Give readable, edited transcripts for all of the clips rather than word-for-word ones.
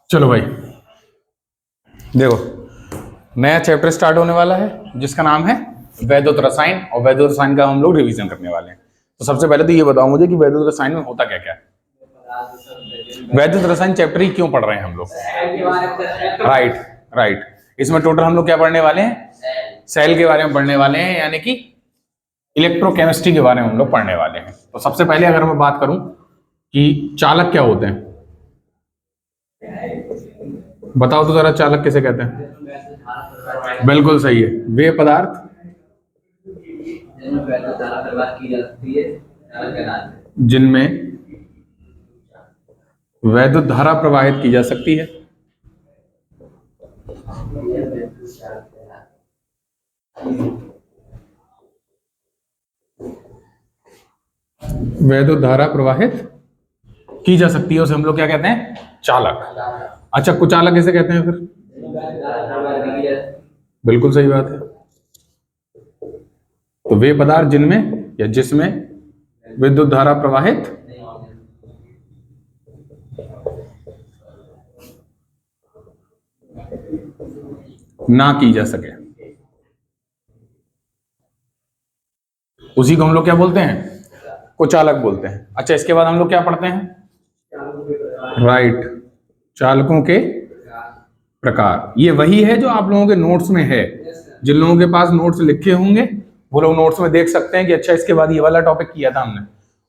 चलो भाई देखो, नया चैप्टर स्टार्ट होने वाला है जिसका नाम है वैद्युत रसायन, और वैद्युत रसायन का हम लोग रिवीजन करने वाले हैं। तो सबसे पहले तो ये बताओ मुझे कि वैद्युत रसायन में होता क्या क्या है। वैद्युत रसायन चैप्टर ही क्यों पढ़ रहे हैं हम लोग? राइट। इसमें टोटल हम लोग क्या पढ़ने वाले हैं? सेल के बारे में पढ़ने वाले हैं, यानी कि इलेक्ट्रोकेमिस्ट्री के बारे में हम लोग पढ़ने वाले हैं। तो सबसे पहले अगर मैं बात करूं कि चालक क्या होते हैं, बताओ तो जरा, चालक किसे कहते हैं? बिल्कुल सही है, वे पदार्थ जिनमें वैद्युत धारा प्रवाहित की जा सकती है। वैद्युत धारा प्रवाहित की जा सकती है, उसे हम लोग क्या कहते हैं? चालक। अच्छा, कुचालक किसे कहते हैं फिर? बिल्कुल सही बात है। तो वे पदार्थ जिनमें या जिसमें विद्युत धारा प्रवाहित ना की जा सके, उसी को हम लोग क्या बोलते हैं? कुचालक बोलते हैं। अच्छा, इसके बाद हम लोग क्या पढ़ते हैं? राइट, चालकों के प्रकार। ये वही है जो आप लोगों के नोट्स में है। जिन लोगों के पास नोट्स लिखे होंगे वो लोग नोट्स में देख सकते हैं कि अच्छा इसके बाद ये वाला टॉपिक किया था हमने,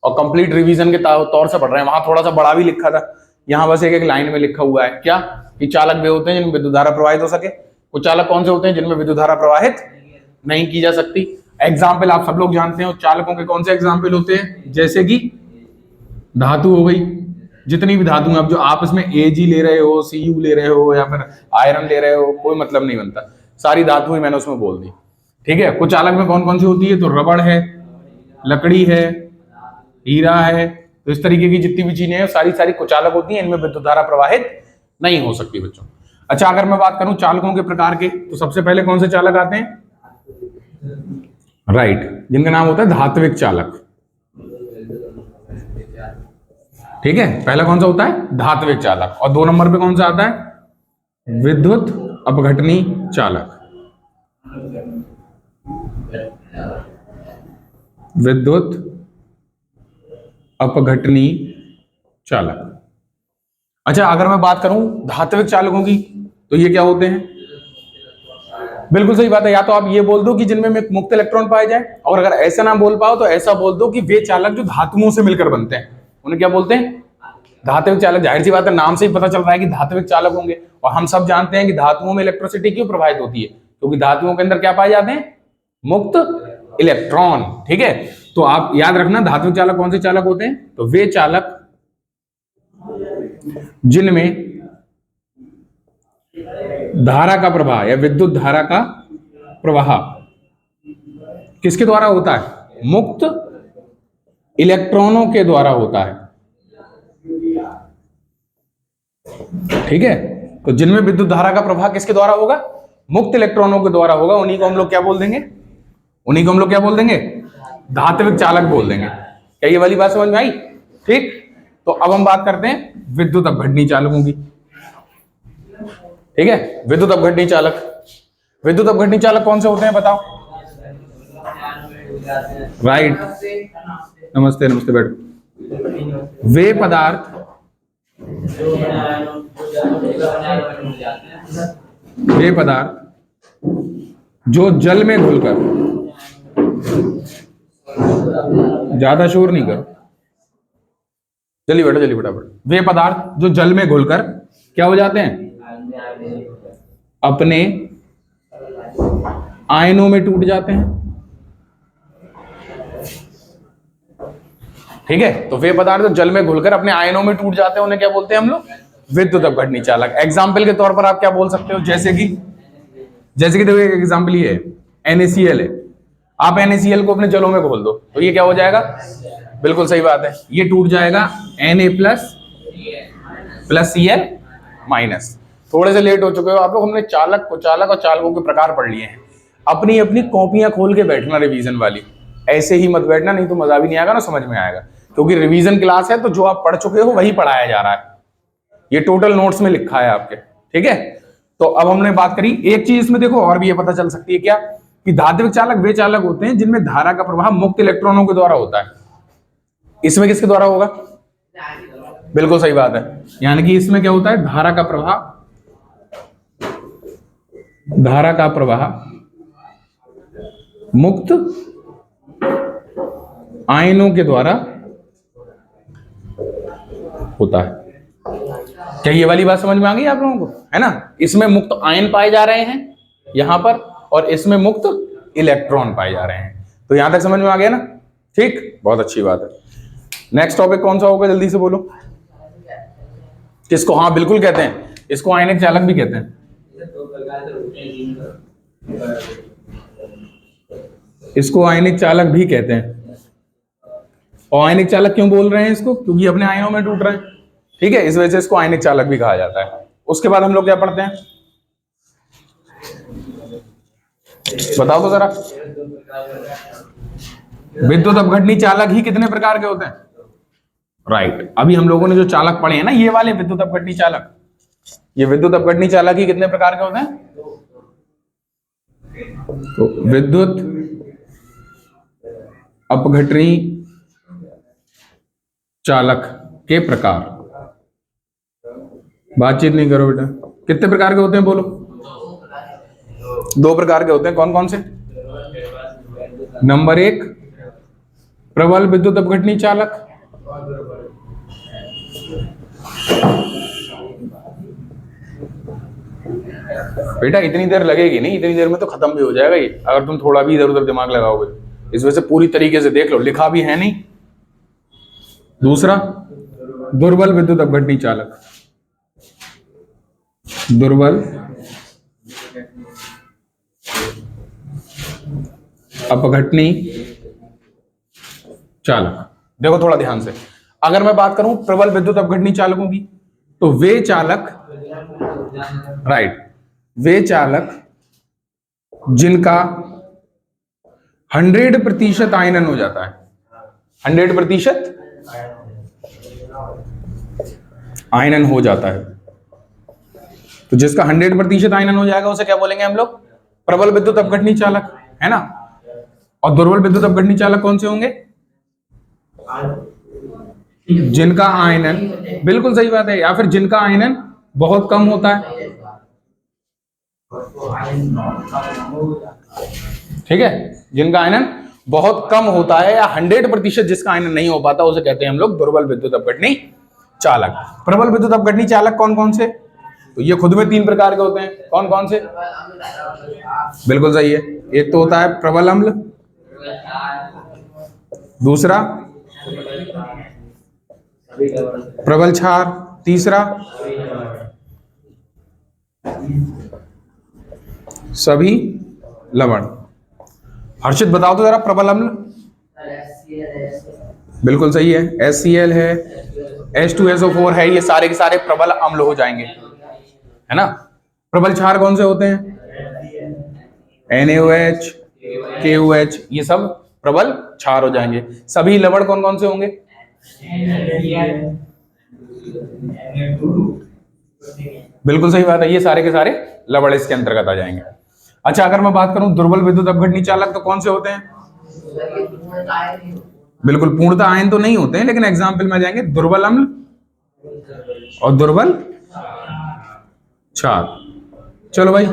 और कंप्लीट रिवीजन के तौर से पढ़ रहे हैं। वहां थोड़ा सा बड़ा भी लिखा था, यहाँ बस एक एक लाइन में लिखा हुआ है क्या, कि चालक वे होते हैं जिनमें विद्युत धारा प्रवाहित हो सके। कुचालक कौन से होते हैं? जिनमें विद्युत धारा प्रवाहित नहीं की जा सकती। एग्जाम्पल आप सब लोग जानते हो चालकों के कौन से एग्जाम्पल होते हैं, जैसे कि धातु हो गई, जितनी भी धातु अब जो आपस में Ag ले रहे हो, Cu ले रहे हो, या फिर आयरन ले रहे हो, कोई मतलब नहीं बनता, सारी धातु ही मैंने उसमें बोल दी। ठीक है, कुचालक में कौन कौन सी होती है? तो रबड़ है, लकड़ी है, हीरा है। तो इस तरीके की जितनी भी चीजें हैं सारी सारी कुचालक होती हैं, इनमें विद्युत धारा प्रवाहित नहीं हो सकती बच्चों। अच्छा, अगर मैं बात करूं चालकों के प्रकार के, तो सबसे पहले कौन से चालक आते हैं? राइट, जिनका नाम होता है धात्विक चालक। ठीक है, पहला कौन सा होता है? धात्विक चालक। और 2 नंबर पे कौन सा आता है? विद्युत अपघटनी चालक। विद्युत अपघटनी चालक। अच्छा, अगर मैं बात करूं धात्विक चालकों की, तो ये क्या होते हैं? बिल्कुल सही बात है, या तो आप ये बोल दो कि जिनमें मुक्त इलेक्ट्रॉन पाए जाए, और अगर ऐसा ना बोल पाओ तो ऐसा बोल दो कि वे चालक जो धातुओं से मिलकर बनते हैं, उन्हें क्या बोलते हैं? धात्विक चालक। जाहिर सी बात है, नाम से ही पता चल रहा है कि धात्विक चालक होंगे। और हम सब जानते हैं कि धातुओं में इलेक्ट्रिसिटी क्यों प्रवाहित होती है? क्योंकि धातुओं के अंदर क्या पाए जाते हैं? मुक्त इलेक्ट्रॉन। ठीक है, तो आप याद रखना धात्विक चालक कौन से चालक होते हैं? तो वे चालक जिनमें धारा का प्रवाह या विद्युत धारा का प्रवाह किसके द्वारा होता है? मुक्त इलेक्ट्रॉनों के द्वारा होता है। ठीक है, तो जिनमें विद्युत धारा का प्रवाह किसके द्वारा होगा? मुक्त इलेक्ट्रॉनों के द्वारा होगा। उन्हीं को हम लोग क्या बोल देंगे? उन्हीं को हम लोग क्या बोल देंगे? धात्विक चालक बोल देंगे। क्या ये वाली बात समझ में आई? ठीक, तो अब हम बात करते हैं विद्युत अपघटनी चालकों की। ठीक है, विद्युत अपघटनी चालक। विद्युत अपघटनी चालक कौन से होते हैं बताओ? राइट, नमस्ते नमस्ते, बैठो। वे पदार्थ जो जल में घुलकर, ज्यादा शोर नहीं करो, चलिए बेटा चलिए फटाफट। वे पदार्थ जो जल में घुलकर क्या हो जाते हैं? अपने आयनों में टूट जाते हैं। ठीक है, तो वे पदार्थ जो जल में घुलकर अपने आयनों में टूट जाते हैं उन्हें क्या बोलते हैं हम लोग? विद्युत अपघटनी चालक। एग्जाम्पल के तौर पर आप क्या बोल सकते हो? जैसे कि देखो एक एग्जाम्पल ये है, NaCl है। आप NaCl को अपने जलों में घोल दो तो ये क्या हो जाएगा? बिल्कुल सही बात है, ये टूट जाएगा Na+ + Cl-। थोड़े से लेट हो चुके हो आप लोग, हमने चालक, कुचालक और चालकों के प्रकार पढ़ लिए हैं। अपनी अपनी कॉपियां खोल के बैठना रिवीजन वाली। ऐसे ही मत बैठना, नहीं तो मजा भी नहीं आएगा ना समझ में आएगा, क्योंकि रिवीजन क्लास है तो जो आप पढ़ चुके हो वही पढ़ाया जा रहा है, ये टोटल नोट्स में लिखा है आपके, ठीक है। तो अब हमने बात करी, एक चीज इसमें देखो और भी ये पता चल सकती है क्या, कि धात्विक चालक वे चालक होते हैं जिनमें धारा का प्रवाह मुक्त इलेक्ट्रॉनों के द्वारा होता है। इसमें किसके द्वारा होगा? बिल्कुल सही बात है, यानी कि इसमें क्या होता है, धारा का प्रवाह मुक्त आयनों के द्वारा होता है। क्या ये वाली बात समझ में आ गई आप लोगों को, है ना? इसमें मुक्त आयन पाए जा रहे हैं यहां पर, और इसमें मुक्त इलेक्ट्रॉन पाए जा रहे हैं। तो यहां तक समझ में आ गया ना? ठीक, बहुत अच्छी बात है। नेक्स्ट टॉपिक कौन सा होगा, जल्दी से बोलो। किसको? हाँ बिल्कुल कहते हैं, इसको आयनिक चालक भी कहते हैं। इसको आयनिक चालक भी कहते हैं। और आयनिक चालक क्यों बोल रहे हैं इसको? क्योंकि अपने आयनों में टूट रहे हैं, ठीक है, इस वजह से इसको आयनिक चालक भी कहा जाता है। उसके बाद हम लोग क्या पढ़ते हैं, बताओ तो जरा। विद्युत अपघटनी चालक ही कितने प्रकार के होते हैं? राइट, अभी हम लोगों ने जो चालक पढ़े हैं ना, ये वाले विद्युत अपघटनी चालक, ये विद्युत अपघटनी चालक ही कितने प्रकार के होते हैं? तो विद्युत अपघटनी चालक के प्रकार, बातचीत नहीं करो बेटा, कितने प्रकार के होते हैं बोलो? 2 प्रकार के होते हैं, कौन कौन से? नंबर 1 प्रबल विद्युत अपघटनी चालक, बेटा इतनी देर लगेगी नहीं, इतनी देर में तो खत्म भी हो जाएगा ये, अगर तुम थोड़ा भी इधर उधर दिमाग लगाओगे। इस वजह से पूरी तरीके से देख लो, लिखा भी है नहीं। दूसरा दुर्बल विद्युत अपघटनी चालक, दुर्बल अपघटनी चालक। देखो थोड़ा ध्यान से, अगर मैं बात करूं प्रबल विद्युत अपघटनी चालकों की, तो वे चालक, राइट, वे चालक जिनका 100% आयनन हो जाता है, 100% आयनन हो जाता है। तो जिसका 100% आयनन हो जाएगा उसे क्या बोलेंगे हम लोग? प्रबल विद्युत अपघटनी चालक, है ना? और दुर्बल विद्युत अपघटनी चालक कौन से होंगे? जिनका आयनन, बिल्कुल सही बात है, या फिर जिनका आयनन बहुत कम होता है, ठीक है, जिनका आयनन बहुत कम होता है, या 100% जिसका आयनन नहीं हो पाता, उसे कहते हैं हम लोग दुर्बल विद्युत अपघटनी चालक। प्रबल विद्युत अपघटनी चालक कौन कौन से? तो ये खुद में 3 प्रकार के होते हैं, कौन कौन से? बिल्कुल सही है, एक तो होता है प्रबल अम्ल, दूसरा प्रबल क्षार, तीसरा सभी लवण। हर्षित बताओ तो जरा, प्रबल अम्ल? बिल्कुल सही है, HCl है, H2SO4 है, ये सारे के सारे प्रबल अम्ल हो जाएंगे, है ना? प्रबल क्षार कौन से होते हैं? NaOH, KOH, ये सब प्रबल क्षार हो जाएंगे। सभी लवण कौन कौन से होंगे? बिल्कुल सही बात है, ये सारे के सारे लवण इसके अंतर्गत आ जाएंगे। अच्छा, अगर मैं बात करूं दुर्बल विद्युत अपघटनी चालक, तो कौन से होते हैं? बिल्कुल पूर्णतः आयन तो नहीं होते हैं, लेकिन एग्जाम्पल में आ जाएंगे दुर्बल अम्ल और दुर्बल क्षार। चलो भाई,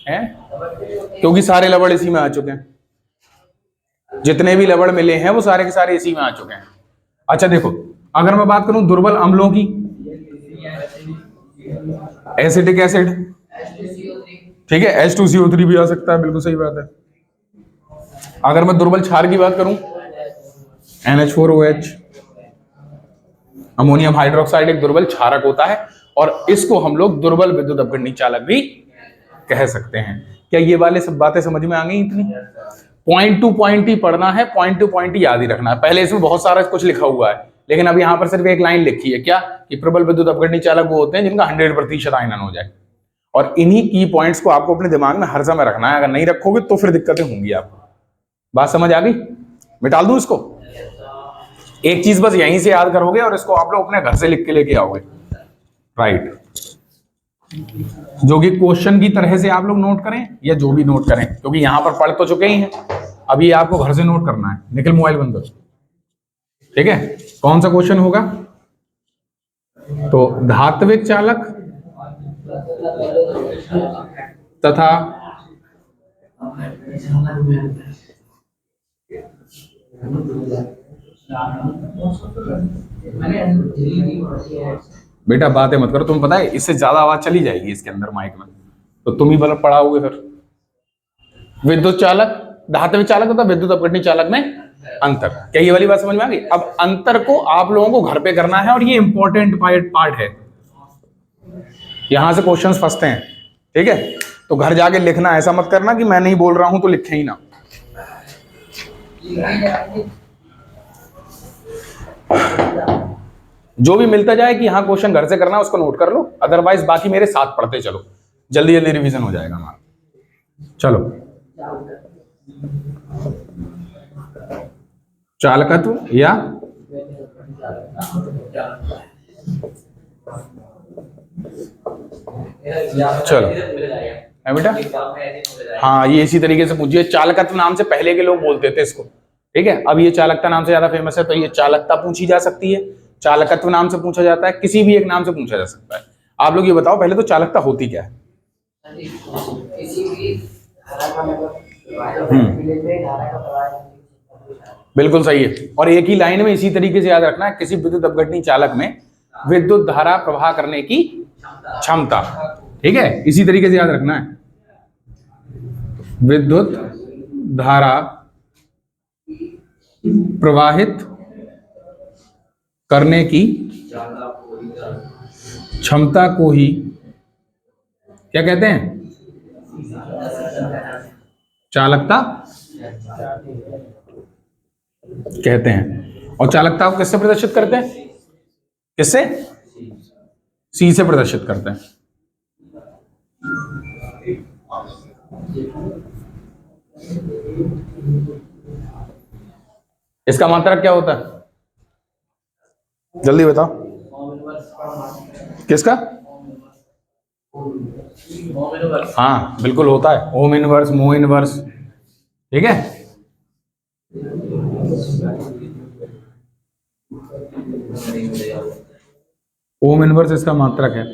है क्योंकि सारे लवण इसी में आ चुके हैं, जितने भी लवण मिले हैं वो सारे के सारे इसी में आ चुके हैं। अच्छा देखो, अगर मैं बात करूं दुर्बल अम्लों की, एसिटिक एसिड, ठीक है, H2CO3 भी आ सकता है, बिल्कुल सही बात है। अगर मैं दुर्बल क्षार की बात करूं, NH4OH, अमोनियम हाइड्रोक्साइड एक दुर्बल क्षारक होता है, और इसको हम लोग दुर्बल विद्युत अपघटनी चालक भी कह सकते हैं। क्या ये वाले सब बातें समझ में आ गई? इतनी पॉइंट टू पॉइंट ही पढ़ना है, पॉइंट टू पॉइंट ही याद ही रखना है। पहले इसमें बहुत सारा कुछ लिखा हुआ है, लेकिन अब यहाँ पर सिर्फ एक लाइन लिखी है, क्या कि प्रबल विद्युत अपघटनी चालक वो होते हैं जिनका 100% आयनन हो जाए। और इन्हीं की पॉइंट्स को आपको अपने दिमाग में हर समय रखना है, अगर नहीं रखोगे तो फिर दिक्कतें होंगी आपको। बात समझ आ गई? मिटा दूं इसको? एक चीज बस यहीं से याद करोगे और इसको आप लोग अपने घर से लिख के लेके आओगे, राइट। जो कि क्वेश्चन की तरह से आप लोग नोट करें या जो भी नोट करें, क्योंकि यहां पर पढ़ तो चुके ही हैं, अभी आपको घर से नोट करना है। निखिल मोबाइल बंद करो, ठीक है। कौन सा क्वेश्चन होगा? तो धात्विक चालक तथा बेटा बातें मत करो, तुम्हें पता है इससे ज्यादा आवाज चली जाएगी इसके अंदर माइक में, तो तुम ही बल्ब पढ़ाओगे फिर। विद्युत चालक, धात्विक चालक तथा विद्युत अपघटनी चालक में अंतर, क्या ये वाली बात समझ में आ गई? अब अंतर को आप लोगों को घर पे करना है और ये इंपॉर्टेंट पार्ट है, यहां से क्वेश्चंस फंसते हैं, ठीक है। तो घर जाके लिखना, ऐसा मत करना कि मैं नहीं बोल रहा हूं तो लिखे ही ना। जो भी मिलता जाए कि हाँ क्वेश्चन घर से करना है उसको नोट कर लो, अदरवाइज बाकी मेरे साथ पढ़ते चलो, जल्दी जल्दी रिवीजन हो जाएगा हमारा। चलो, चालकत्व या चलो है बेटा, हाँ ये इसी तरीके से पूछिए। चालकत्व नाम से पहले के लोग बोलते थे इसको, ठीक है। अब ये चालकता नाम से ज्यादा फेमस है, तो ये चालकता पूछी जा सकती है, चालकत्व नाम से पूछा जाता है, किसी भी एक नाम से पूछा जा सकता है। आप लोग ये बताओ पहले तो चालकता होती क्या है? बिल्कुल सही है, और एक ही लाइन में इसी तरीके से याद रखना है, किसी विद्युत अपघटनी चालक में विद्युत धारा प्रवाह करने की क्षमता, ठीक है, इसी तरीके से याद रखना है। विद्युत धारा प्रवाहित करने की क्षमता को ही क्या कहते हैं? चालकता कहते हैं। और चालकता को किससे प्रदर्शित करते हैं? किससे? सी से प्रदर्शित करते हैं। इसका मात्रक क्या होता है? जल्दी बताओ। किसका? हाँ बिल्कुल होता है, ओम इनवर्स, मो इनवर्स, ठीक है। ओम इनवर्स इसका मात्रक है।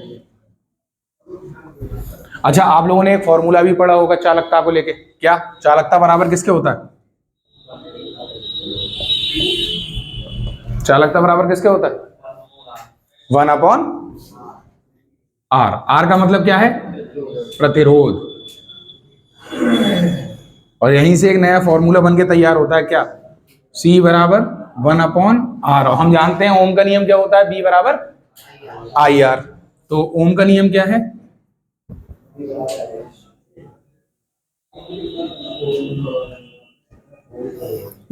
अच्छा, आप लोगों ने एक फॉर्मूला भी पढ़ा होगा चालकता को लेके, क्या चालकता बराबर किसके होता है? चालकता बराबर किसके होता है? 1/R। R का मतलब क्या है? प्रतिरोध। और यहीं से एक नया फॉर्मूला बन के तैयार होता है, क्या? C बराबर 1/R। और हम जानते हैं ओम का नियम क्या होता है? B बराबर IR। तो ओम का नियम क्या है?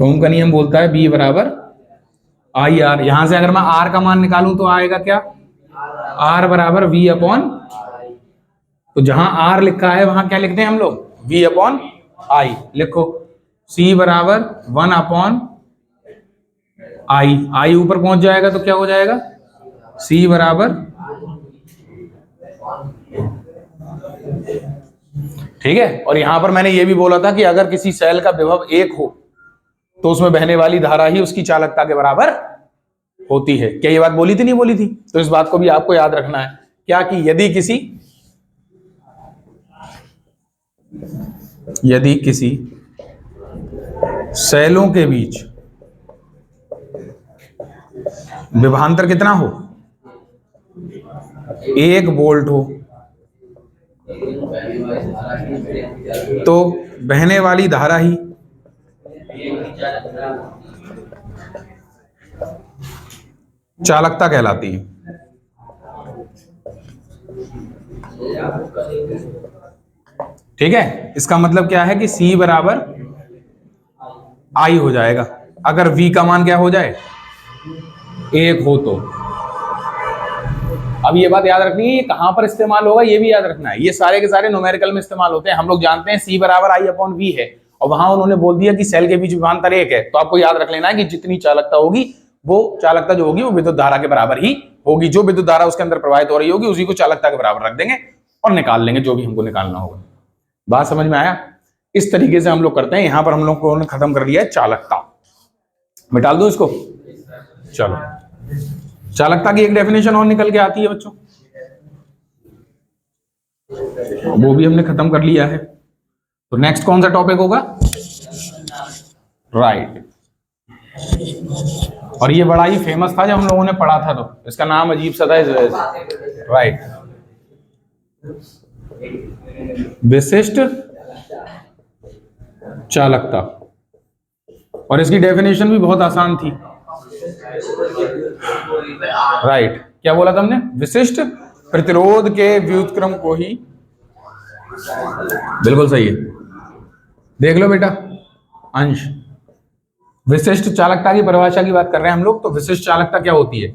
ओम का नियम बोलता है B बराबर IR। यहां से अगर मैं R का मान निकालूं तो आएगा क्या? R बराबर V/I। तो जहां R लिखा है वहां क्या लिखते हैं हम लोग? V/I। लिखो C बराबर 1/I। I ऊपर पहुंच जाएगा तो क्या हो जाएगा? C बराबर, ठीक है। और यहां पर मैंने ये भी बोला था कि अगर किसी सेल का विभव 1 हो तो उसमें बहने वाली धारा ही उसकी चालकता के बराबर होती है। क्या ये बात बोली थी? नहीं बोली थी? तो इस बात को भी आपको याद रखना है, क्या कि यदि किसी सेलों के बीच विभवांतर कितना हो? 1 वोल्ट हो तो बहने वाली धारा ही चालकता कहलाती है। ठीक है, इसका मतलब क्या है कि C बराबर I हो जाएगा अगर V का मान क्या हो जाए? 1 हो तो। अब ये बात याद रखनी है, ये कहां पर इस्तेमाल होगा ये भी याद रखना है। ये सारे के सारे न्यूमेरिकल में इस्तेमाल होते हैं। हम लोग जानते हैं C बराबर I/V है और वहां उन्होंने बोल दिया कि सेल के बीच विभवांतर 1 है, तो आपको याद रख लेना है कि जितनी चालकता होगी वो चालकता जो होगी वो विद्युत धारा के बराबर ही होगी। जो विद्युत धारा उसके अंदर प्रवाहित हो रही होगी उसी को चालकता के बराबर रख देंगे और निकाल लेंगे जो भी हमको निकालना होगा। बात समझ में आया? इस तरीके से हम लोग करते हैं। यहां पर हम लोग को खत्म कर दिया है चालकता। मिटाल दो इसको। चलो, चालकता की एक डेफिनेशन और निकल के आती है बच्चों, वो भी हमने खत्म कर लिया है। तो नेक्स्ट कौन सा टॉपिक होगा? राइट। और ये बड़ा ही फेमस था जब हम लोगों ने पढ़ा था, तो इसका नाम अजीब सा था इस वजह से। राइट, विशिष्ट चालकता। और इसकी डेफिनेशन भी बहुत आसान थी। राइट, क्या बोला था हमने? विशिष्ट प्रतिरोध के व्युत्क्रम को ही, बिल्कुल सही है। देख लो बेटा अंश, विशिष्ट चालकता की परिभाषा की बात कर रहे हैं हम लोग। तो विशिष्ट चालकता क्या होती है?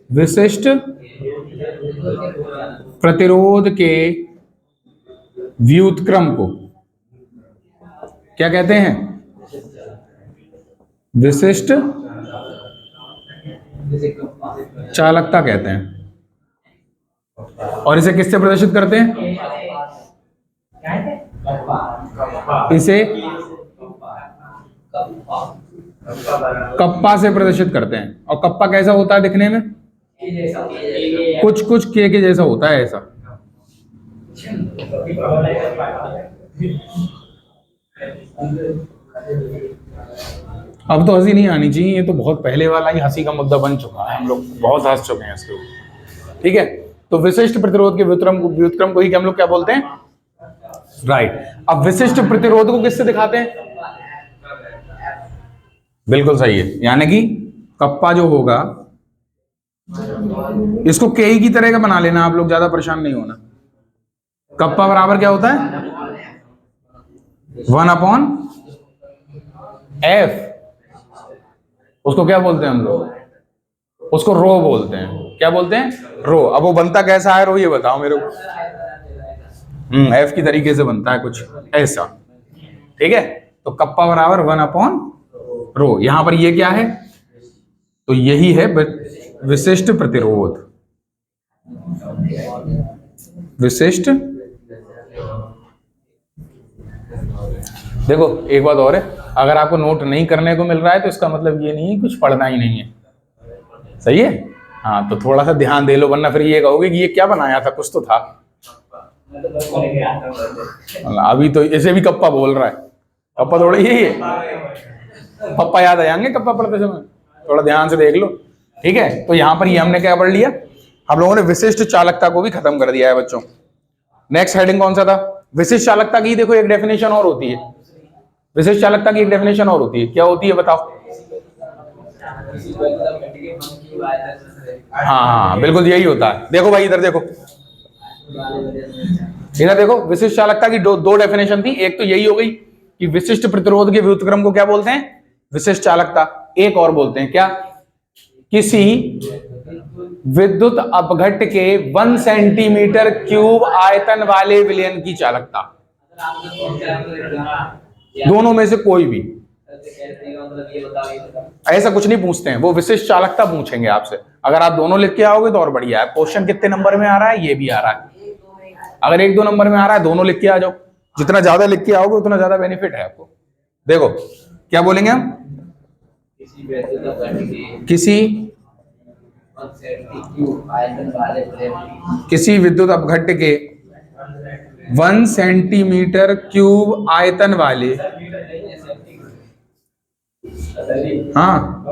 विशिष्ट प्रतिरोध के व्युत्क्रम को क्या कहते हैं? विशिष्ट चालकता कहते हैं। और इसे किससे प्रदर्शित करते हैं? इसे कप्पा से प्रदर्शित करते हैं। और कप्पा कैसा होता है दिखने में? कुछ कुछ के जैसा होता है, ऐसा। अब तो हंसी नहीं आनी चाहिए, ये तो बहुत पहले वाला ही हंसी का मुद्दा बन चुका है, हम लोग बहुत हंस चुके हैं इसके ऊपर। ठीक है, तो विशिष्ट प्रतिरोध के व्युत्क्रम को ही हम लोग क्या बोलते हैं? राइट। अब विशिष्ट प्रतिरोध को किससे दिखाते हैं? बिल्कुल सही है, यानी कि कप्पा जो होगा इसको के की तरह का बना लेना, आप लोग ज्यादा परेशान नहीं होना। कप्पा बराबर क्या होता है? 1/f। उसको क्या बोलते हैं हम लोग? उसको रो बोलते हैं। क्या बोलते हैं? रो। अब वो बनता कैसा है रो, ये बताओ मेरे को। एफ की तरीके से बनता है कुछ ऐसा। ठीक है, तो कप्पा बराबर 1/रो। यहां पर ये क्या है? तो यही है विशिष्ट प्रतिरोध। विशिष्ट, देखो एक बात और है, अगर आपको नोट नहीं करने को मिल रहा है तो इसका मतलब ये नहीं है कुछ पढ़ना ही नहीं है। सही है? हाँ, तो थोड़ा सा ध्यान दे लो, वरना फिर ये कहोगे कि ये क्या बनाया था, कुछ तो था। अभी तो इसे भी कप्पा बोल रहा है। कप्पा थोड़ा यही है, पप्पा याद आ जाएंगे कप्पा पढ़ते समय, थोड़ा ध्यान से देख लो। ठीक है, तो यहां पर ये हमने क्या पढ़ लिया? हम लोगों ने विशिष्ट चालकता को भी खत्म कर दिया है बच्चों। नेक्स्ट हेडिंग कौन सा था? विशिष्ट चालकता की देखो एक डेफिनेशन और होती है। विशिष्ट चालकता की एक डेफिनेशन और होती है, क्या होती है बताओ? हाँ, बिल्कुल यही होता है। देखो भाई इधर देखो, इधर देखो, विशिष्ट चालकता की दो डेफिनेशन थी। एक तो यही हो गई कि विशिष्ट प्रतिरोध के व्युत्क्रम को क्या बोलते हैं? विशिष्ट चालकता। एक और बोलते हैं क्या? किसी विद्युत अपघट्ट के 1 सेंटीमीटर क्यूब आयतन वाले विलयन की चालकता। दोनों में से कोई भी। ऐसा कुछ नहीं पूछते हैं, वो विशिष्ट चालकता पूछेंगे आपसे। अगर आप दोनों लिख के आओगे तो और बढ़िया है। क्वेश्चन कितने नंबर में आ रहा है? ये भी आ रहा है। अगर 1-2 नंबर में आ रहा है, दोनों लिख के आ जाओ। जितना ज्यादा लिख के आओगे उतना ज्यादा बेनिफिट है आपको। देखो क्या बोलेंगे हम? किसी विद्युत अपघट्ट के 1 सेंटीमीटर क्यूब आयतन वाले, हाँ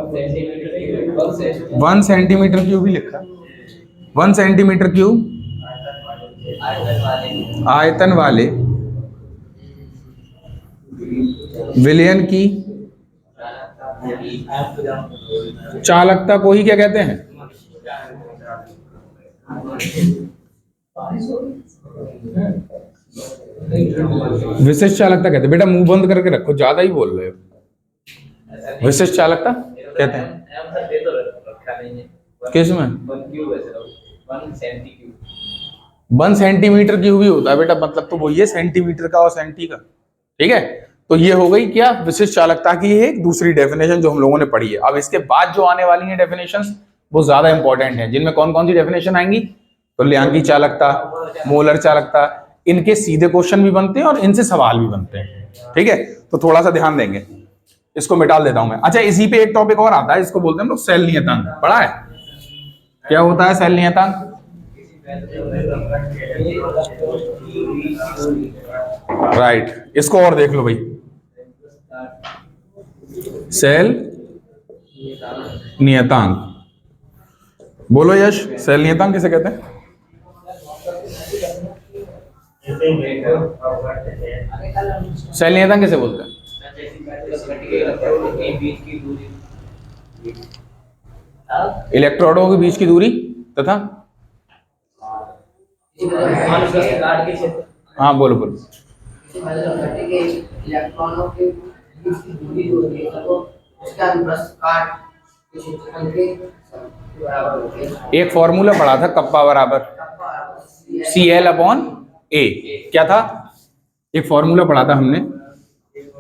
1 सेंटीमीटर क्यूब ही लिखा, 1 सेंटीमीटर क्यूब आयतन वाले विलयन की चालकता को ही क्या कहते हैं? विशिष्ट चालकता कहते हैं। बेटा मुंह बंद करके रखो, ज्यादा ही बोल रहे हो। विशिष्ट चालकता कहते हैं। किसमें? 1 सेंटीमीटर क्यूब ही होता है बेटा, मतलब तो वही है सेंटीमीटर का और सेंटी का। ठीक है, तो ये हो गई क्या, विशिष्ट चालकता की एक दूसरी डेफिनेशन जो हम लोगों ने पढ़ी है। अब इसके बाद जो आने वाली है डेफिनेशंस वो ज्यादा इंपॉर्टेंट है, जिनमें कौन कौन सी डेफिनेशन आएंगी, तुल्यांकी चालकता, मोलर चालकता, इनके सीधे क्वेश्चन भी बनते हैं और इनसे सवाल भी बनते हैं। ठीक है, तो थोड़ा सा ध्यान देंगे। इसको मिटा देता हूं मैं। अच्छा, इसी पे एक टॉपिक और आता है, इसको बोलते हैं हम लोग सेल नियतांक। पढ़ा है क्या होता है सेल नियतांक? राइट, इसको और देख लो भाई। सेल नियतांक बोलो यश, सेल नियतांक किसे कहते हैं? सेल नियतांक किसे बोलते हैं? इलेक्ट्रोडों के बीच की दूरी तथा, हाँ बोलो बोलो। इलेक्ट्रॉनों के बीच की दूरी होती है तो उसका अनुप्रस्थ काट क्षेत्रफल के बराबर होती है। एक फॉर्मूला पढ़ा था, कप्पा बराबर CL अपॉन A। क्या था? एक फॉर्मूला पढ़ा था हमने,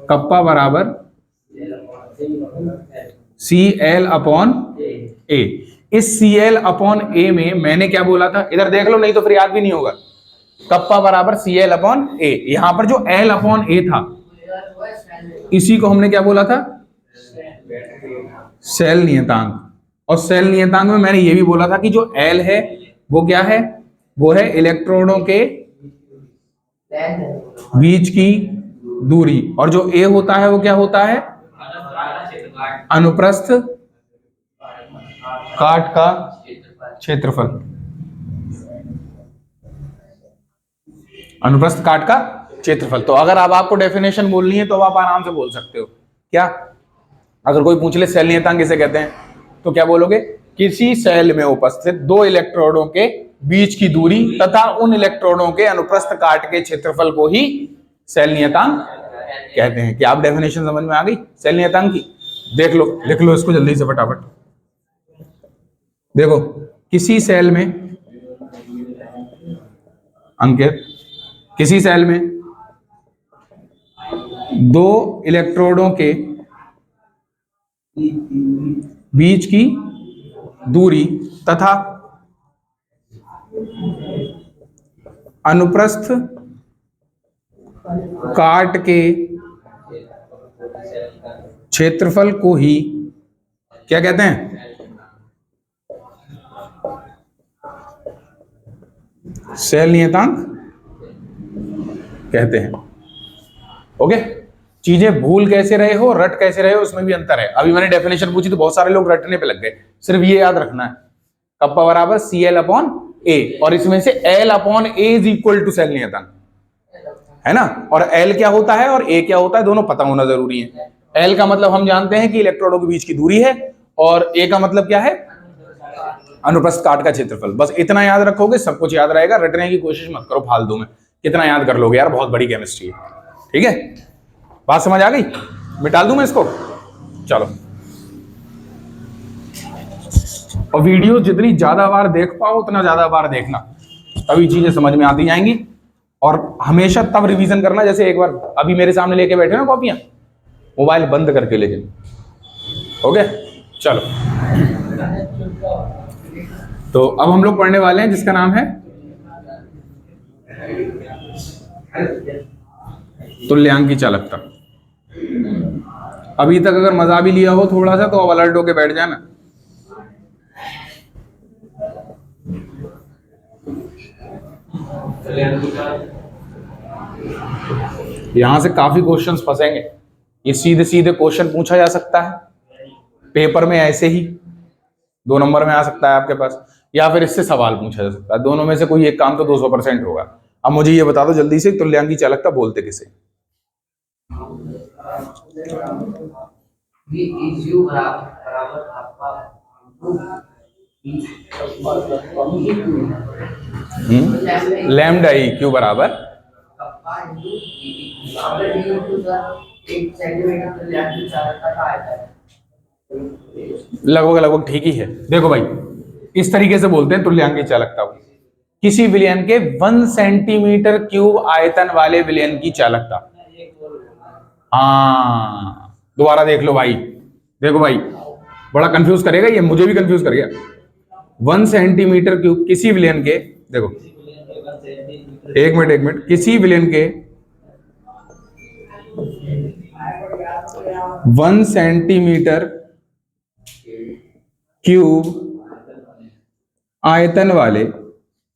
कप्पा बराबर CL अपॉन A। इस CL अपॉन A में मैंने क्या बोला था, इधर देख लो नहीं तो फिर याद भी नहीं होगा। कप्पा बराबर CL अपॉन A, यहां पर जो L अपॉन A था इसी को हमने क्या बोला था, सेल नियतांक। और सेल नियतांक में मैंने ये भी बोला था कि जो L है वो क्या है, वो है इलेक्ट्रॉनों के बीच की दूरी, और जो A होता है वो क्या होता है, अनुप्रस्थ काट का क्षेत्रफल। अनुप्रस्थ काट का क्षेत्रफल। तो अगर अब आपको डेफिनेशन बोलनी है तो आप आराम से बोल सकते हो। क्या, अगर कोई पूछ ले सेल नियतांक किसे कहते हैं, तो क्या बोलोगे, किसी सेल में उपस्थित दो इलेक्ट्रोडों के बीच की दूरी तथा उन इलेक्ट्रोडों के अनुप्रस्थ काट के क्षेत्रफल को ही सेल नियतांक कहते हैं। क्या आप डेफिनेशन समझ में आ गई सेल नियतांक की? देख लो, लिख लो इसको जल्दी से फटाफट। देखो, किसी सेल में, अंकित, किसी सेल में दो इलेक्ट्रोडों के बीच की दूरी तथा अनुप्रस्थ काट के क्षेत्रफल को ही क्या कहते हैं, सेल नियतांक कहते हैं। ओके, चीजें भूल कैसे रहे हो, रट कैसे रहे हो, उसमें भी अंतर है। अभी मैंने डेफिनेशन पूछी तो बहुत सारे लोग रटने पे लग गए। सिर्फ ये याद रखना है, कप्पा बराबर CL अपॉन A, और इसमें से L upon A is equal to cell नियतांक, है ना। और L क्या होता है और A क्या होता है, दोनों पता होना जरूरी है। L का मतलब हम जानते हैं कि इलेक्ट्रोडों के बीच की दूरी है, और A का मतलब क्या है, अनुप्रस्थ काट का क्षेत्रफल। बस इतना याद रखोगे, सब कुछ याद रहेगा। रटने की कोशिश मत करो फालतू में, कितना याद कर लोगे यार, बहुत बड़ी केमिस्ट्री है। ठीक है, बात समझ आ गई? मिटा दूं मैं इसको, चलो। और वीडियो जितनी ज्यादा बार देख पाओ उतना ज्यादा बार देखना, तभी चीजें समझ में आती जाएंगी। और हमेशा तब रिवीजन करना जैसे एक बार अभी मेरे सामने लेके बैठे ना कॉपियां, मोबाइल बंद करके, लेकिन ओके। चलो, तो अब हम लोग पढ़ने वाले हैं जिसका नाम है तुल्यांकी चालकता। अभी तक अगर मजा भी लिया हो थोड़ा सा तो अब अलर्ट होके बैठ जाना। यहां से काफी क्वेश्चंस फंसेंगे। ये सीधे सीधे क्वेश्चन पूछा जा सकता है पेपर में, ऐसे ही 2 नंबर में आ सकता है आपके पास, या फिर इससे सवाल पूछा जा सकता है। दोनों में से कोई एक काम तो 200% होगा। अब मुझे ये बता दो जल्दी से, तुल्यांकी चालकता बोलते किसे? लैम्डा ई क्यू बराबर लगभग लगभग ठीक ही है। देखो भाई, इस तरीके से बोलते हैं तुल्यांकी चालकता को, किसी विलयन के 1 सेंटीमीटर क्यूब आयतन वाले विलयन की चालकता। हाँ, दोबारा देख लो भाई, देखो भाई, बड़ा कंफ्यूज करेगा ये, मुझे भी कंफ्यूज कर गया। 1 सेंटीमीटर क्यूब किसी विलयन के, देखो एक मिनट, किसी विलयन के 1 सेंटीमीटर क्यूब आयतन वाले,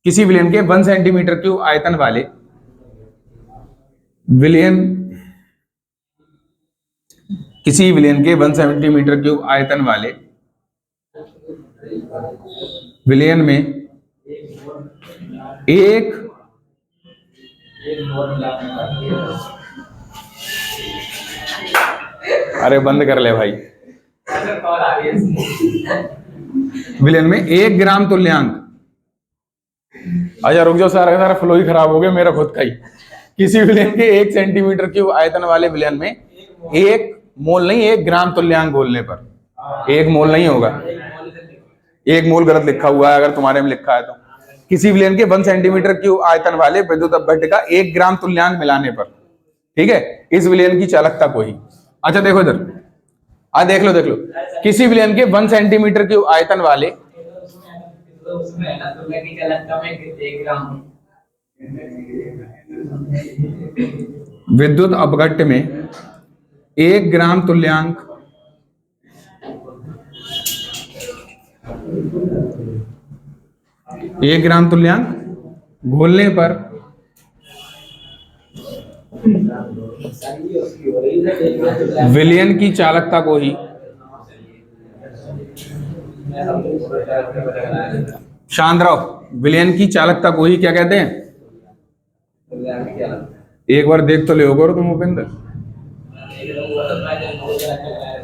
किसी विलयन के 1 सेंटीमीटर क्यूब आयतन वाले विलयन, किसी विलयन के 1 सेंटीमीटर क्यूब आयतन वाले विलयन में एक अरे बंद कर ले भाई, विलयन में 1 ग्राम तुल्यांक, अच्छा रुक जाओ, सारा फ्लो ही खराब हो गया मेरा खुद का ही। किसी विलयन के 1 सेंटीमीटर क्यूब आयतन वाले विलयन में 1 मोल नहीं, 1 ग्राम तुल्यांक घोलने पर, 1 मोल नहीं होगा, 1 मोल गलत लिखा हुआ है अगर तुम्हारे में लिखा है तो। किसी विलयन के 1 सेंटीमीटर क्यूब आयतन वाले विद्युत अपघट्य का 1 ग्राम तुल्यांक मिलाने पर, ठीक है, इस विलयन की चालकता को ही। अच्छा देखो इधर, आज देख लो किसी विलयन के 1 सेंटीमीटर क्यूब आयतन वाले, विद्युत अपघट्य में 1 ग्राम तुल्यांक, 1 ग्राम तुल्यांक घोलने पर विलयन की चालकता को ही, शांत रहो, विलयन की चालकता को ही क्या कहते हैं? एक बार देख तो ले करो तुम उपेंद्र,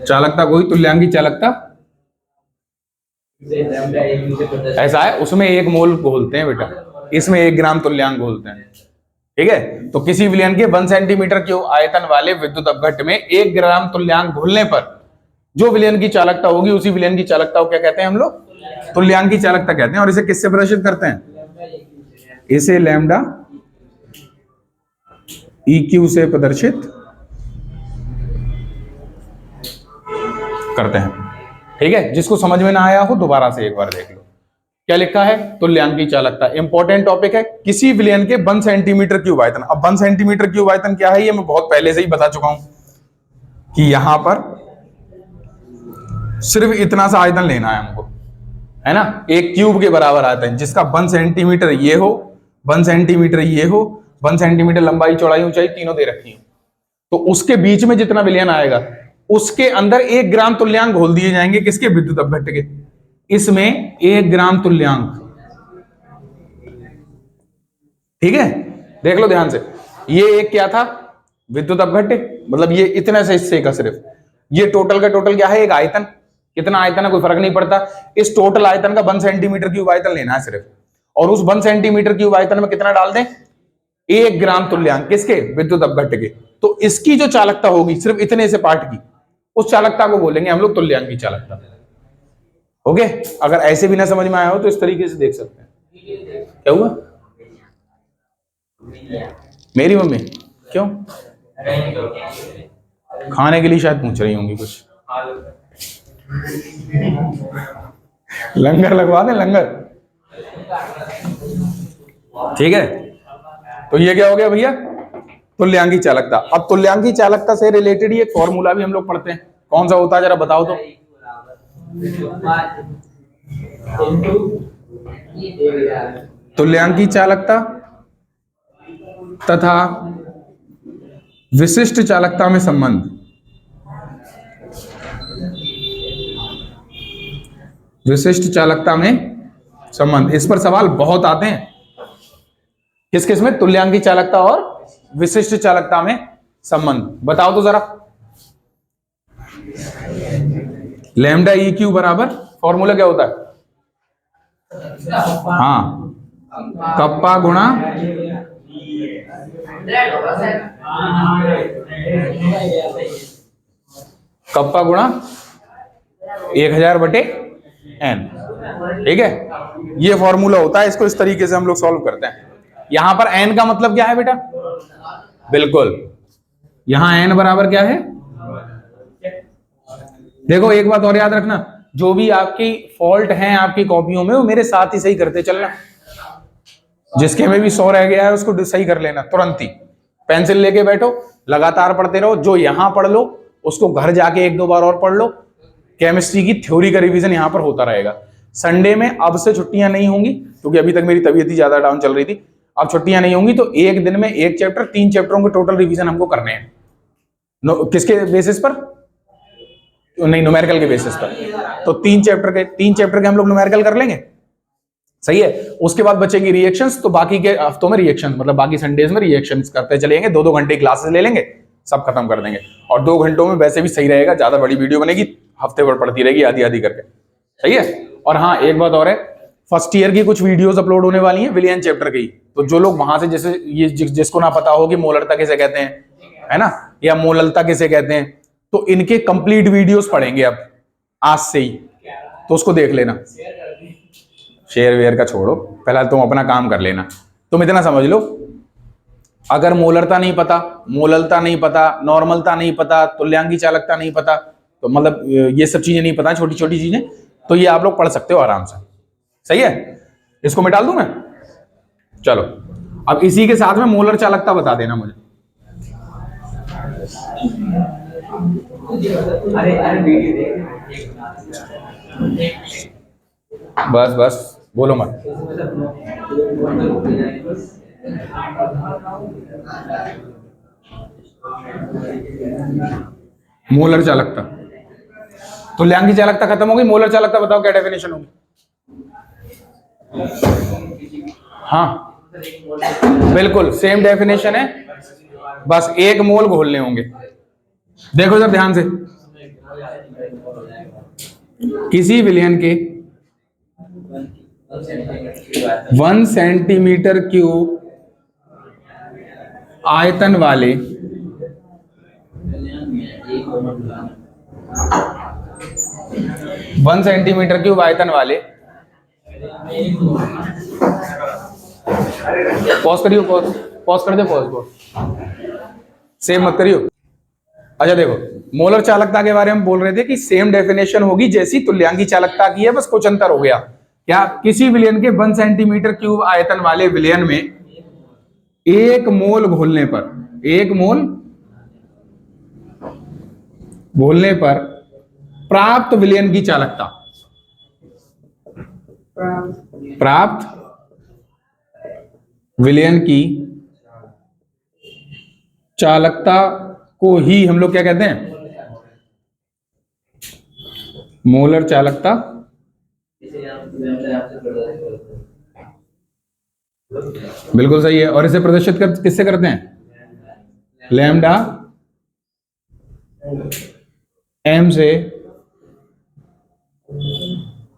चालकता को ही तुल्यांक की चालकता ऐसा है, उसमें 1 मोल घोलते हैं बेटा, इसमें 1 ग्राम तुल्यांक घोलते हैं, ठीक है। तो किसी विलयन के 1 सेंटीमीटर क्यूब आयतन वाले विद्युत अपघट्य में 1 ग्राम तुल्यांक घोलने पर जो विलयन की चालकता होगी, उसी विलयन की चालकता को क्या कहते हैं हम लोग? तुल्यांक की चालकता कहते हैं। और इसे किससे प्रदर्शित करते हैं? इसे लैम्डा EQ से प्रदर्शित करते हैं, ठीक है। जिसको समझ में ना आया हो दोबारा से एक बार देख लो। क्या लिखा है? तुल्यांक की चालकता, इंपॉर्टेंट टॉपिक है। किसी विलयन के 1 सेंटीमीटर क्यूब आयतन, अब 1 सेंटीमीटर क्यूब आयतन क्या है ये मैं बहुत पहले से ही बता चुका हूं कि यहां पर सिर्फ इतना सा आयतन लेना है हमको, है ना, एक क्यूब के बराबर आयतन जिसका 1 सेंटीमीटर ये हो, 1 सेंटीमीटर ये हो, 1 सेंटीमीटर लंबाई चौड़ाई ऊंचाई तीनों दे रखी हो, तो उसके बीच में जितना विलयन आएगा उसके अंदर 1 ग्राम तुल्यांक घोल दिए जाएंगे। किसके? विद्युत अपघट्य के। इसमें 1 ग्राम तुल्यांक, ठीक है, देख लो ध्यान से। ये एक क्या था? विद्युत अपघट्य, मतलब ये इतने से हिस्से का सिर्फ, ये टोटल का टोटल क्या है? एक आयतन। कितना आयतन है कोई फर्क नहीं पड़ता, इस टोटल आयतन का 1 सेंटीमीटर क्यूब आयतन लेना है सिर्फ, और उस 1 सेंटीमीटर क्यूब आयतन में कितना डाल दें? 1 ग्राम तुल्यांक। किसके? विद्युत अपघट्य के। तो इसकी जो चालकता होगी सिर्फ इतने से पार्ट की, उस चालकता को बोलेंगे हम लोग तुल्यांक की चालकता। ओके, अगर ऐसे भी ना समझ में आया हो तो इस तरीके से देख सकते हैं। क्या हुआ? मेरी मम्मी क्यों? खाने के लिए शायद पूछ रही होंगी कुछ। लंगर लगवा दें, लंगर, ठीक है। तो ये क्या हो गया भैया? तुल्यांक की चालकता। अब तुल्यांक की चालकता से रिलेटेड एक फॉर्मूला भी हम लोग पढ़ते हैं, कौन सा होता है जरा बताओ तो। तुल्यांक की चालकता तथा विशिष्ट चालकता में संबंध, विशिष्ट चालकता में संबंध, इस पर सवाल बहुत आते हैं। किस किस में? तुल्यांक की चालकता और विशिष्ट चालकता में संबंध। बताओ तो जरा। लैम्डा EQ बराबर फॉर्मूला क्या होता है? हाँ, कप्पा गुणा कप्पा गुणा 1000/n, ठीक है। ये फॉर्मूला होता है, इसको इस तरीके से हम लोग सॉल्व करते हैं। यहां पर n का मतलब क्या है बेटा? बिल्कुल, यहां n बराबर क्या है? देखो एक बात और याद रखना, जो भी आपकी फॉल्ट है आपकी कॉपियों में वो मेरे साथ ही सही करते चलना। जिसके में भी 100 रह गया है उसको सही कर लेना तुरंत ही। पेंसिल लेके बैठो, लगातार पढ़ते रहो। जो यहां पढ़ लो उसको घर जाके 1-2 बार और पढ़ लो। केमिस्ट्री की थ्योरी का रिवीजन यहां पर होता रहेगा। संडे में अब से छुट्टियां नहीं होंगी, क्योंकि अभी तक मेरी तबीयत ही ज्यादा डाउन चल रही थी। अब छुट्टियां नहीं होंगी तो एक दिन में एक चैप्टर, 3 चैप्टरों के टोटल रिवीजन हमको करने हैं। किसके बेसिस पर? नहीं, न्यूमेरिकल के बेसिस पर। तो 3 चैप्टर के हम लोग न्यूमेरिकल कर लेंगे, सही है। उसके बाद बचेंगी रिएक्शंस, तो बाकी के हफ्तों में रिएक्शन, मतलब बाकी संडेज में रिएक्शंस करते चलेंगे। 2-2 घंटे क्लासेस ले लेंगे, सब खत्म कर देंगे। और 2 घंटों में वैसे भी सही रहेगा, ज्यादा बड़ी वीडियो बनेगी, हफ्ते भर पड़ती रहेगी आधी आधी करके, सही है। और हाँ, एक बात और है, फर्स्ट ईयर की कुछ वीडियोस अपलोड होने वाली हैं विलियन चैप्टर की। तो जो लोग वहां से, जैसे ये जिसको ना पता हो कि मोलरता किसे कहते हैं, है ना, या मोललता किसे कहते हैं, तो इनके कंप्लीट वीडियोस पढ़ेंगे अब आज से ही, तो उसको देख लेना। शेयर वेयर का छोड़ो, पहले तुम अपना काम कर लेना। तुम इतना समझ लो, अगर मोलरता नहीं पता, मोललता नहीं पता, नॉर्मलता नहीं पता, तुल्यांकी चालकता नहीं पता, तो मतलब ये सब चीजें नहीं पता, छोटी छोटी चीजें, तो ये आप लोग पढ़ सकते हो आराम से, सही है। इसको मिटा दूं मैं? चलो, अब इसी के साथ में मोलर चालकता बता देना मुझे। बस बस बोलो मत। मोलर चालकता, तुल्यांकी चालकता खत्म हो गई, मोलर चालकता बताओ क्या डेफिनेशन होगी? हाँ बिल्कुल सेम डेफिनेशन है, बस 1 मोल घोलने होंगे। देखो जरा ध्यान से, किसी विलयन के 1 सेंटीमीटर क्यूब आयतन वाले 1 सेंटीमीटर क्यूब आयतन वाले, पॉज करियो, पॉज कर दो, पॉज को सेव मत करियो। अच्छा देखो, मोलर चालकता के बारे में बोल रहे थे कि सेम डेफिनेशन होगी जैसी तुल्यांकी चालकता की है, बस कुछ अंतर हो गया। क्या? किसी विलयन के 1 सेंटीमीटर क्यूब आयतन वाले विलयन में 1 मोल घोलने पर, 1 मोल घोलने पर प्राप्त विलयन की चालकता, प्राप्त विलयन की चालकता को ही हम लोग क्या कहते हैं? मोलर चालकता। बिल्कुल सही है। और इसे प्रदर्शित किससे करते हैं? लैम्डा एम से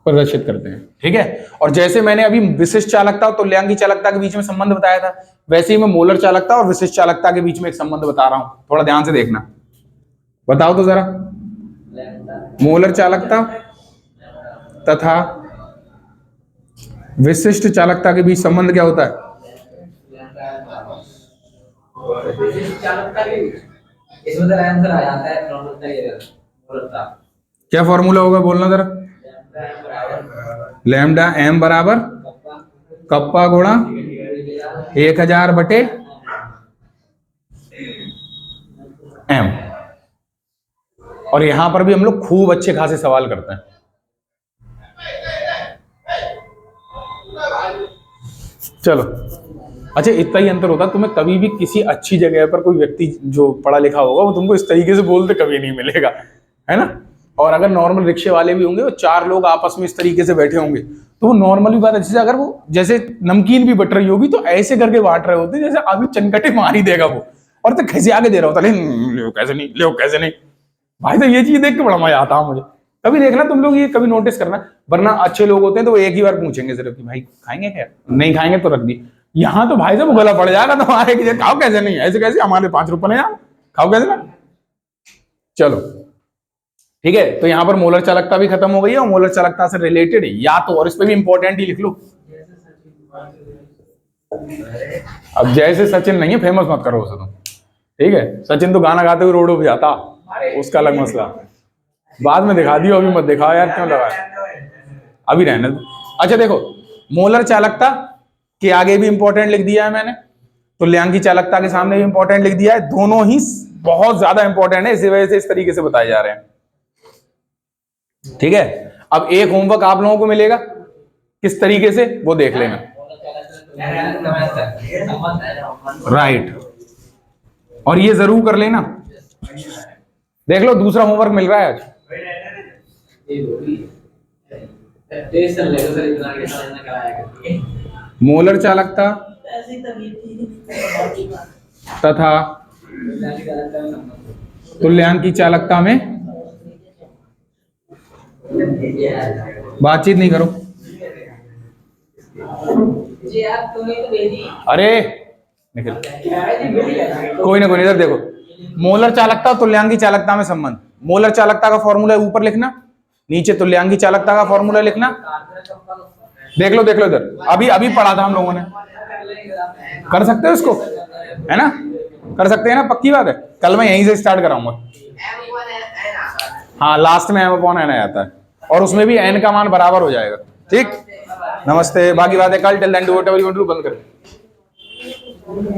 प्रदर्शित करते हैं, ठीक है। और जैसे मैंने अभी विशिष्ट चालकता और तुल्यांकी चालकता के बीच में संबंध बताया था, वैसे ही मैं मोलर चालकता और विशिष्ट चालकता के बीच में एक संबंध बता रहा हूं, थोड़ा ध्यान से देखना। बताओ तो जरा, मोलर चालकता तथा विशिष्ट चालकता के बीच संबंध क्या होता है? क्या फॉर्मूला होगा, बोलना जरा। लैम्डा एम बराबर कप्पा गुणा 1000 बटे एम। और यहां पर भी हम लोग खूब अच्छे खासे सवाल करते हैं। चलो, अच्छा इतना ही अंतर होता, तुम्हें कभी भी किसी अच्छी जगह पर कोई व्यक्ति जो पढ़ा लिखा होगा वो तुमको इस तरीके से बोलते कभी नहीं मिलेगा, है ना। और अगर नॉर्मल रिक्शे वाले भी होंगे, वो 4 लोग आपस में इस तरीके से बैठे होंगे, तो वो नॉर्मली बात अच्छे से, अगर वो जैसे नमकीन भी बट रही होगी तो ऐसे करके बांट रहे होते जैसे अभी चनकटे मार ही देगा वो, और तो कैसे आगे दे रहा होता, ले कैसे नहीं, ले कैसे नहीं। भाई तो ये चीज देख के बड़ा मजा आता है मुझे। कभी देखना तुम लोग, ये कभी नोटिस करना, वरना अच्छे लोग होते हैं तो वो एक ही बार पूछेंगे सिर्फ कि भाई खाएंगे क्या, नहीं खाएंगे तो रख दी। यहाँ तो भाई साहब गला पड़ जाएगा तुम्हारे कि खाओ कैसे नहीं, ऐसे कैसे, हमारे 5 रुपए नहीं यार, खाओ कैसे ना। चलो ठीक है, तो यहाँ पर मोलर चालकता भी खत्म हो गई है, और मोलर चालकता से रिलेटेड या तो, और इस पे भी इंपॉर्टेंट ही लिख लो। अब जैसे सचिन नहीं है, फेमस मत करो उसे तुम, ठीक है, सचिन तो गाना गाते हुए रोडों पे जाता, उसका अलग मसला, बाद में दिखा दियो, अभी मत दिखाओ यार, क्यों लगा, अभी रहने दो। अच्छा देखो, मोलर चालकता के आगे भी इंपॉर्टेंट लिख दिया है मैंने, तुल्यांक की चालकता के सामने भी इंपॉर्टेंट लिख दिया है, दोनों ही बहुत ज्यादा इंपॉर्टेंट है, इसी वजह से इस तरीके से बताए जा रहे हैं। ठीक है, अब एक होमवर्क आप लोगों को मिलेगा, किस तरीके से वो देख लेना। राइट, और ये जरूर कर लेना। देख लो, दूसरा होमवर्क मिल रहा है आज। मोलर चालकता तथा तुल्यांक की चालकता में बातचीत नहीं करो। अरे निखिल, कोई ना, इधर देखो, मोलर चालकता और तुल्यांक की चालकता में संबंध। मोलर चालकता का फॉर्मूला ऊपर लिखना, नीचे तुल्यांक की चालकता का फॉर्मूला लिखना। देख लो इधर, अभी पढ़ा था हम लोगों ने, कर सकते हो इसको, है ना, कर सकते हैं ना, पक्की बात है। कल मैं यहीं से स्टार्ट कराऊंगा। हाँ, लास्ट में m/n आ जाता है, और उसमें भी n का मान बराबर हो जाएगा। ठीक, नमस्ते, बाकी बातें कल, till then do whatever you want to, बंद करें।